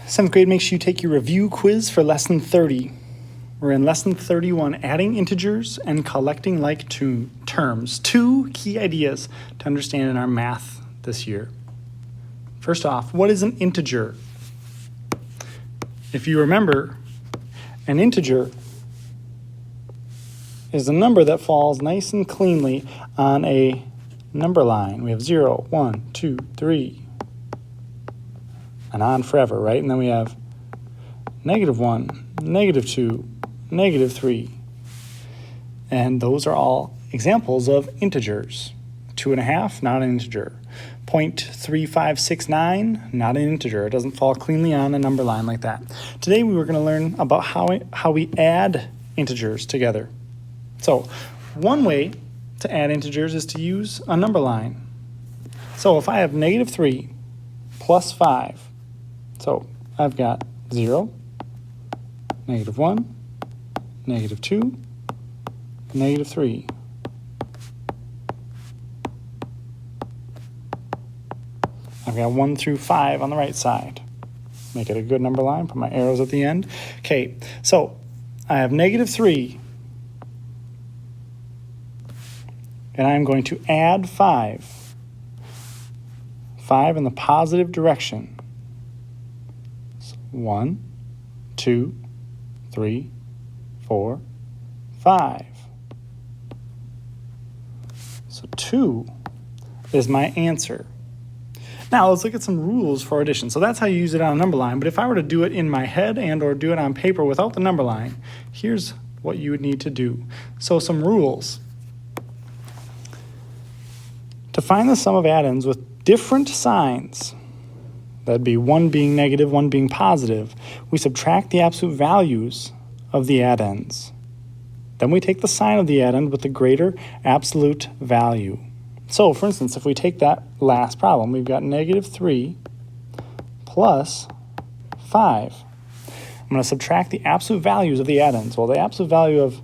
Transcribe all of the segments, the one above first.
7th grade, make sure you take your review quiz for lesson 30. We're in lesson 31, adding integers and collecting like terms. 2 key ideas to understand in our math this year. First off, what is an integer? If you remember, an integer is a number that falls nice and cleanly on a number line. We have 0, 1, 2, 3, and on forever, right? And then we have -1, -2, -3. And those are all examples of integers. 2.5, not an integer. 0.3569, not an integer. It doesn't fall cleanly on a number line like that. Today we were going to learn about how we add integers together. So one way to add integers is to use a number line. So if I have -3 plus 5, so I've got 0, -1, -2, -3. I've got 1 through 5 on the right side. Make it a good number line, put my arrows at the end. Okay, so I have -3, and I'm going to add 5. 5 in the positive direction. So 1, 2, 3, 4, 5. So 2 is my answer. Now let's look at some rules for addition. So that's how you use it on a number line, but if I were to do it in my head and or do it on paper without the number line, here's what you would need to do. So some rules. To find the sum of addends with different signs, that'd be one being negative, one being positive, we subtract the absolute values of the addends. Then we take the sign of the addend with the greater absolute value. So, for instance, if we take that last problem, we've got -3 plus 5. I'm going to subtract the absolute values of the addends. Well, the absolute value of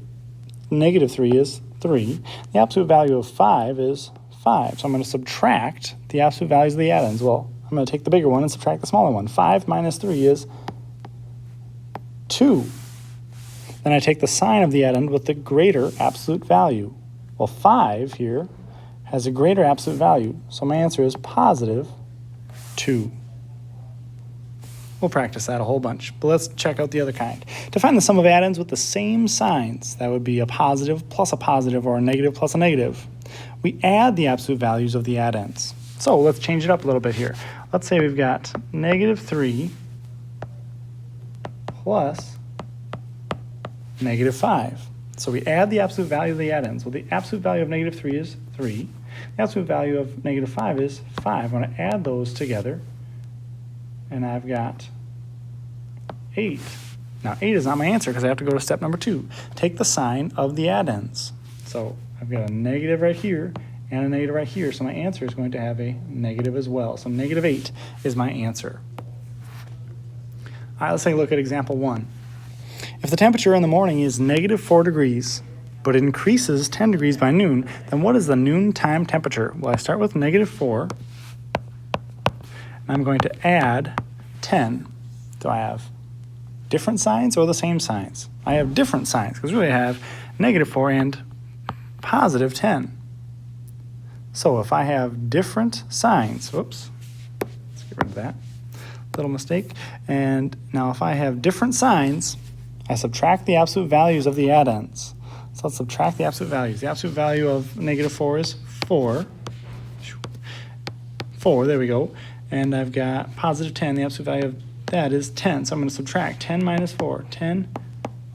-3 is 3. The absolute value of 5 is 5. So I'm going to subtract the absolute values of the addends. Well, I'm going to take the bigger one and subtract the smaller one. 5 minus 3 is 2. Then I take the sign of the addend with the greater absolute value. Well, 5 here has a greater absolute value, so my answer is +2. We'll practice that a whole bunch, but let's check out the other kind. To find the sum of addends with the same signs, that would be a positive plus a positive or a negative plus a negative. We add the absolute values of the addends. So let's change it up a little bit here. Let's say we've got -3 plus -5. So we add the absolute value of the addends. Well, the absolute value of -3 is 3. The absolute value of -5 is 5. I'm going to add those together, and I've got 8. Now, 8 is not my answer because I have to go to step number 2. Take the sign of the addends. So I've got a negative right here and a negative right here, so my answer is going to have a negative as well. So -8 is my answer. All right, let's take a look at example 1. If the temperature in the morning is -4 degrees, but it increases 10 degrees by noon, then what is the noontime temperature? Well, I start with -4, and I'm going to add 10. Do I have different signs or the same signs? I have different signs, because really I have -4 and +10. So if I have different signs, whoops, let's get rid of that little mistake. And now if I have different signs, I subtract the absolute values of the addends. So let's subtract the absolute values. The absolute value of -4 is 4. 4, there we go. And I've got +10. The absolute value of that is 10. So I'm going to subtract 10 minus 4. 10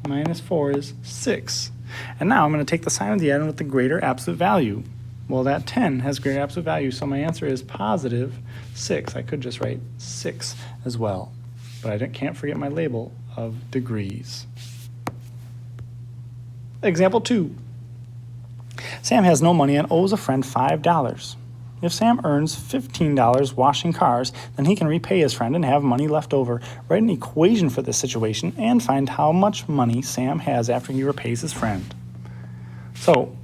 minus 4 is 6. And now I'm going to take the sign of the addend with the greater absolute value. Well, that 10 has greater absolute value, so my answer is +6. I could just write 6 as well, but I can't forget my label of degrees. Example 2. Sam has no money and owes a friend $5. If Sam earns $15 washing cars, then he can repay his friend and have money left over. Write an equation for this situation and find how much money Sam has after he repays his friend. So,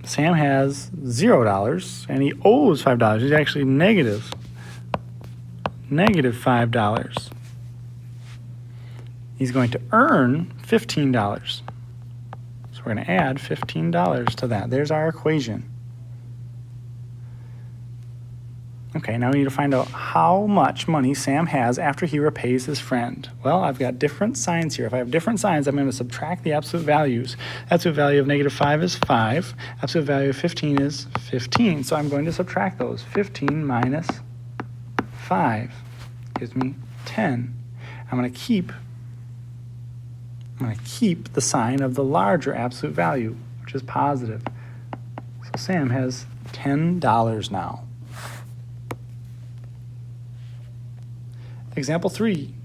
Sam has $0 and he owes $5. He's actually negative $5. he's going to earn $15. So we're going to add $15 to that. There's our equation. Okay, now we need to find out how much money Sam has after he repays his friend. Well, I've got different signs here. If I have different signs, I'm going to subtract the absolute values. Absolute value of -5 is 5. Absolute value of 15 is 15. So I'm going to subtract those. 15 minus 5 gives me 10. I'm going to keep the sign of the larger absolute value, which is positive. So Sam has $10 now. Example 3.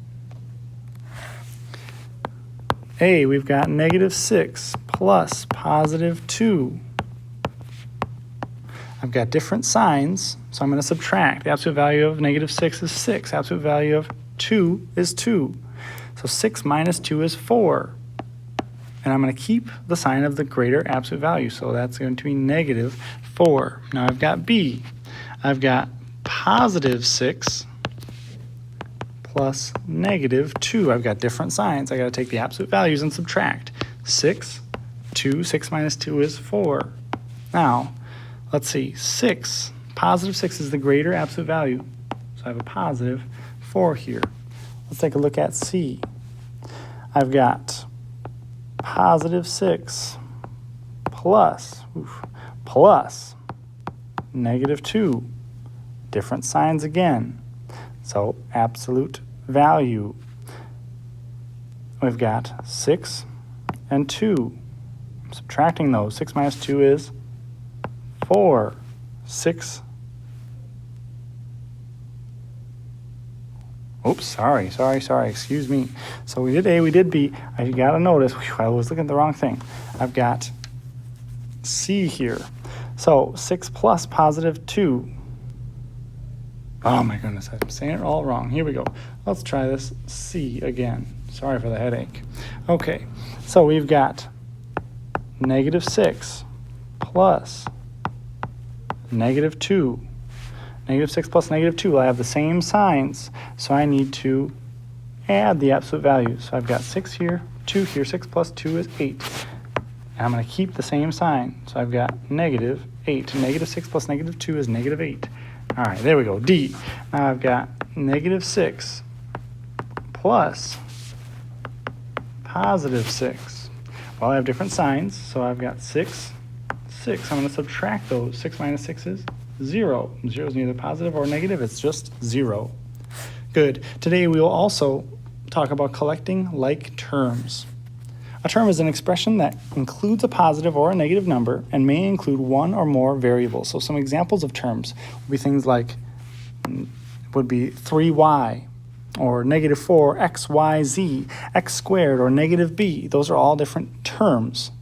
A, we've got -6 plus +2. I've got different signs, so I'm going to subtract. The absolute value of -6 is 6. Absolute value of 2 is 2. So 6 minus 2 is 4. And I'm going to keep the sign of the greater absolute value, so that's going to be -4. Now I've got B. I've got +6 plus -2. I've got different signs. I got to take the absolute values and subtract. 6, 2, 6 minus 2 is 4. Now, let's see, +6 is the greater absolute value. So I have a +4 here. Let's take a look at C. I've got +6 plus -2. Different signs again. So absolute value. We've got 6 and 2. I'm subtracting those. 6 minus 2 is 4. 6. Oops, sorry, excuse me. So we did A, we did B. I gotta notice, I was looking at the wrong thing. I've got C here. So 6 plus +2. Oh my goodness, I'm saying it all wrong. Here we go. Let's try this C again. Sorry for the headache. Okay, so we've got -6 plus -2. -6 plus -2, I have the same signs, so I need to add the absolute values. So I've got 6 here, 2 here, 6 plus 2 is 8. And I'm going to keep the same sign, so I've got -8. -6 plus -2 is -8. All right, there we go, D. Now I've got -6 plus +6. Well, I have different signs, so I've got 6. I'm going to subtract those. 6 minus 6 is 0. 0 is neither positive or negative, it's just 0. Good. Today we will also talk about collecting like terms. A term is an expression that includes a positive or a negative number and may include one or more variables. So some examples of terms would be things like, 3y, or -4xyz, x squared, or -b. Those are all different terms.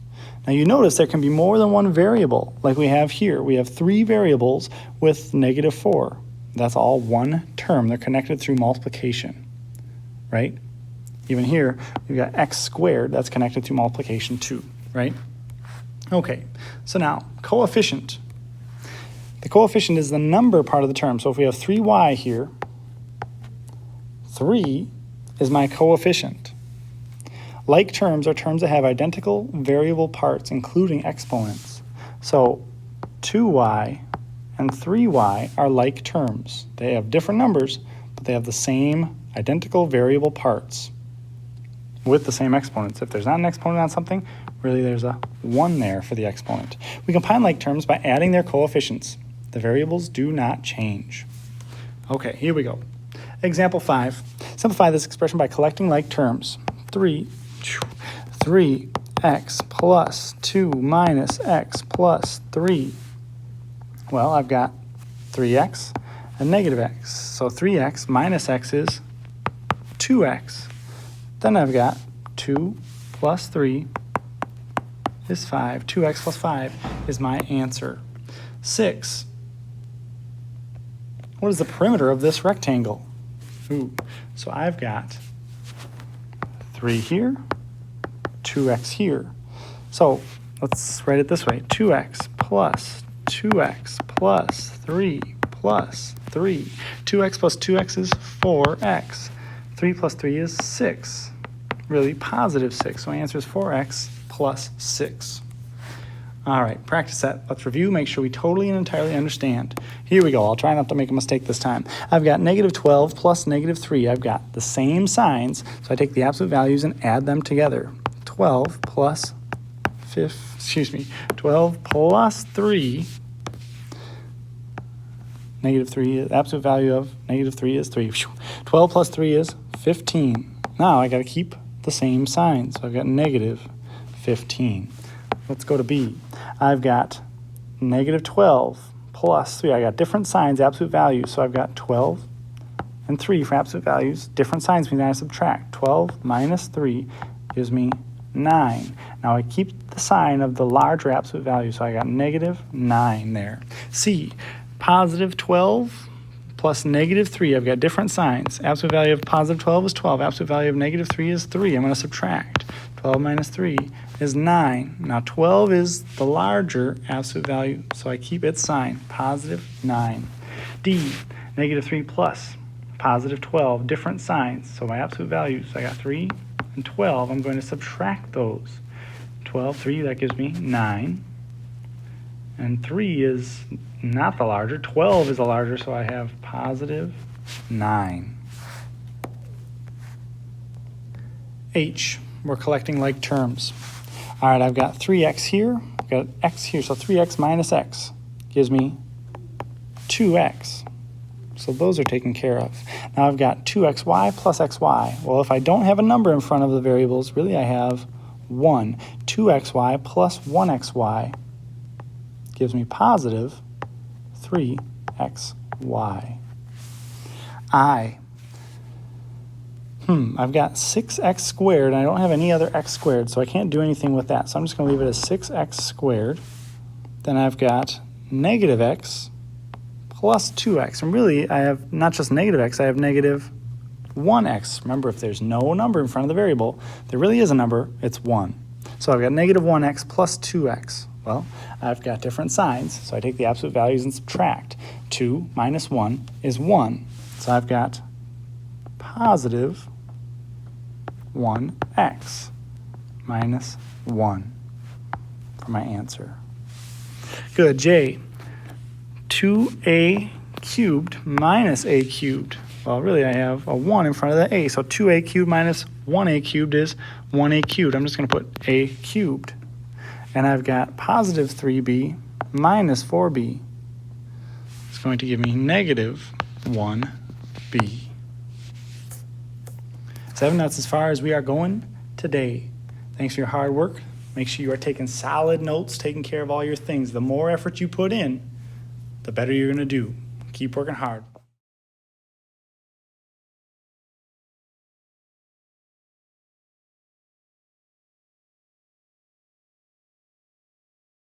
Now you notice there can be more than one variable, like we have here. We have 3 variables with -4. That's all one term. They're connected through multiplication, right? Even here, we've got x squared. That's connected through multiplication too, right? Okay, so now, coefficient. The coefficient is the number part of the term. So if we have 3y here, 3 is my coefficient. Like terms are terms that have identical variable parts, including exponents. So 2y and 3y are like terms. They have different numbers, but they have the same identical variable parts with the same exponents. If there's not an exponent on something, really there's a 1 there for the exponent. We combine like terms by adding their coefficients. The variables do not change. Okay, here we go. Example 5. Simplify this expression by collecting like terms. 3x plus 2 minus x plus 3. Well, I've got 3x and -x. So 3x minus x is 2x. Then I've got 2 plus 3 is 5. 2x plus 5 is my answer. 6. What is the perimeter of this rectangle? So I've got 3 here, 2x here. So let's write it this way. 2x plus 2x plus 3 plus 3. 2x plus 2x is 4x. 3 plus 3 is 6. really positive 6. So my answer is 4x plus 6. All right, practice that. Let's review, make sure we totally and entirely understand. Here we go. I'll try not to make a mistake this time. I've got negative 12 plus negative 3. I've got the same signs, so I take the absolute values and add them together. 12 plus 12 plus 3. Negative 3, absolute value of negative 3 is 3. 12 plus 3 is 15. Now I got to keep the same sign, so I've got negative 15. Let's go to B. I've got negative 12 plus 3. I got different signs, absolute values, so I've got 12 and 3 for absolute values. Different signs means I subtract. 12 minus 3 gives me 9. Now I keep the sign of the larger absolute value, so I got negative 9 there. C. Positive 12 plus negative 3. I've got different signs. Absolute value of positive 12 is 12. Absolute value of negative 3 is 3. I'm going to subtract. 12 minus 3 is 9. Now 12 is the larger absolute value, so I keep its sign, positive 9. D, negative 3 plus positive 12, different signs. So my absolute values, I got 3 and 12. I'm going to subtract those. 12, 3, that gives me 9. And 3 is not the larger. 12 is the larger, so I have positive 9. H, we're collecting like terms. All right, I've got 3x here, I've got x here, so 3x minus x gives me 2x. So those are taken care of. Now I've got 2xy plus xy. Well, if I don't have a number in front of the variables, really I have 1. 2xy plus 1xy gives me positive 3xy. I've got 6x squared, and I don't have any other x squared, so I can't do anything with that. So I'm just going to leave it as 6x squared. Then I've got negative x plus 2x. And really, I have not just negative x, I have negative 1x. Remember, if there's no number in front of the variable, there really is a number, it's 1. So I've got negative 1x plus 2x. Well, I've got different signs, so I take the absolute values and subtract. 2 minus 1 is 1. So I've got positive 1x minus 1 for my answer. Good. J, 2a cubed minus a cubed. Well, really, I have a 1 in front of the a, so 2a cubed minus 1a cubed is 1a cubed. I'm just going to put a cubed. And I've got positive 3b minus 4b. It's going to give me negative 1b. 7, that's as far as we are going today. Thanks for your hard work. Make sure you are taking solid notes, taking care of all your things. The more effort you put in, the better you're going to do. Keep working hard.